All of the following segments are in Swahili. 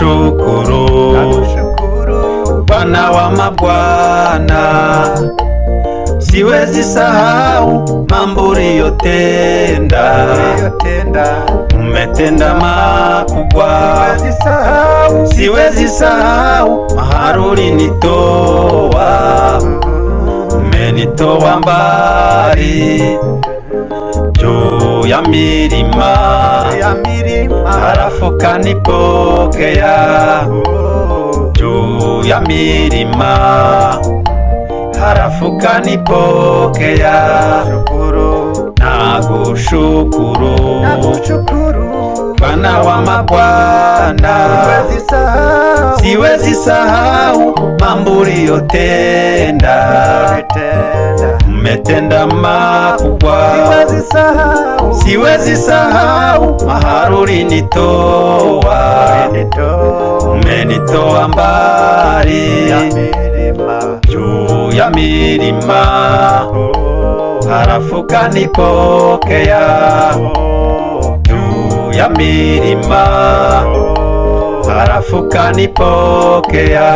Nakushukuru Bwana wa mabwana, siwezi sahau mambo uliyotenda. Umetenda makubwa, siwezi sahau mahali ulinitoa. Umenitoa mbali juu ya milima, halafu kanipokea juu ya milima, halafu kanipokea. Nakushukuru Bwana wa mabwana, siwezi sahau mambo uliyotenda. Umetenda makubwa, siwezi sahau mahali ulinitoa. Umenitoa mbali juu ya milima, halafu kanipokea juu ya milima, halafu kanipokea.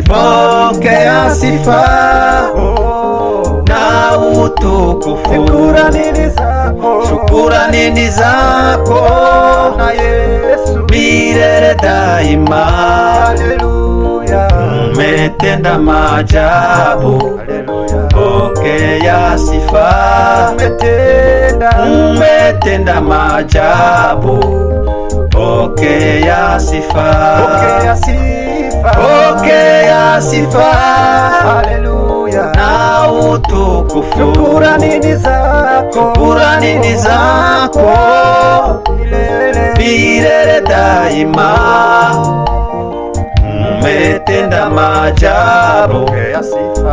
Pokea sifa na utukufu, shukrani ni zako na Yesu milele daima. Umetenda maajabu, pokea sifa. Umetenda maajabu, pokea sifa. Pokea sifa, haleluya, na utukufu, shukrani ni zako milele daima. Umetenda maajabu,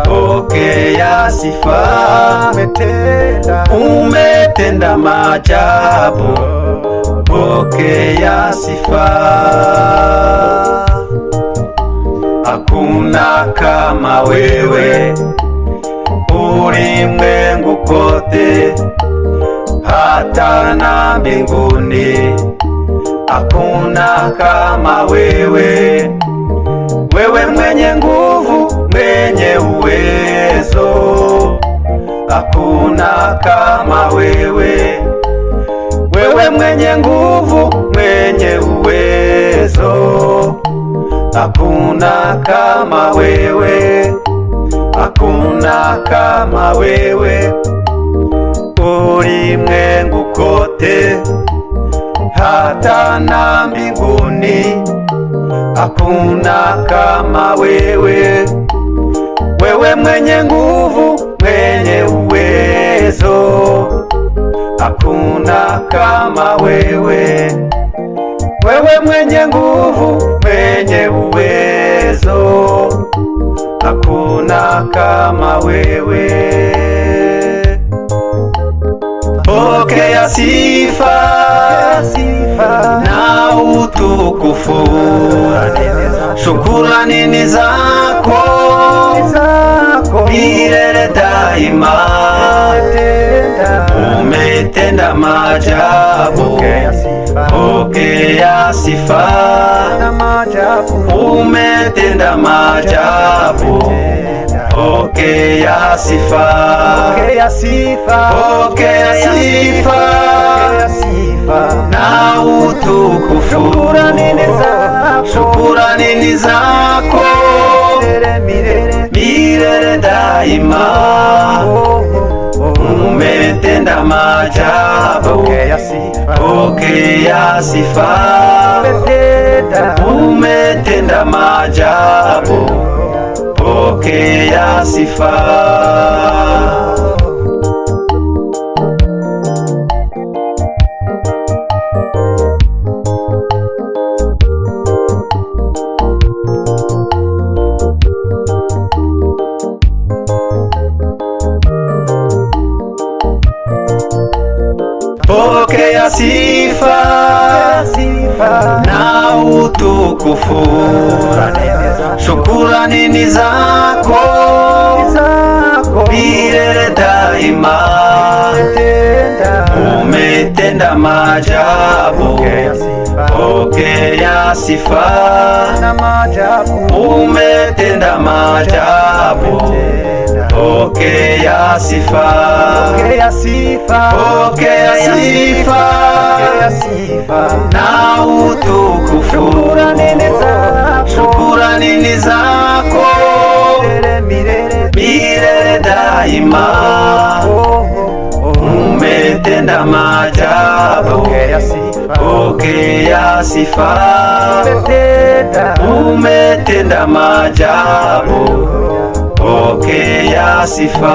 pokea sifa. Umetenda maajabu, pokea sifa. Hakuna kama wewe ulimwengu kote, hata na mbinguni. Hakuna kama wewe, wewe mwenye nguvu, mwenye uwezo. Hakuna kama wewe, wewe mwenye nguvu, mwenye uwezo. Hakuna kama wewe, hakuna kama wewe ulimwengu kote, hata na mbinguni. Hakuna kama wewe, wewe mwenye nguvu, mwenye uwezo. Hakuna kama wewe, wewe mwenye nguvu, mwenye uwezo. Hakuna kama wewe. Pokea sifa na utukufu, shukrani ni zako milele daima. Umetenda maajabu, pokea sifa. Umetenda maajabu, pokea sifa. Pokea sifa na utukufu, shukrani ni zako milele daima. Umetenda maajabu, pokea sifa. Umetenda maajabu, pokea sifa. Pokea sifa na utukufu, shukrani ni zako milele umetenda maajabu, pokea sifa. Umetenda maajabu, pokea sifa. Pokea sifa na utukufu. Shukrani ni zako milele daima. Umetenda maajabu, pokea sifa. Umetenda maajabu, pokea sifa.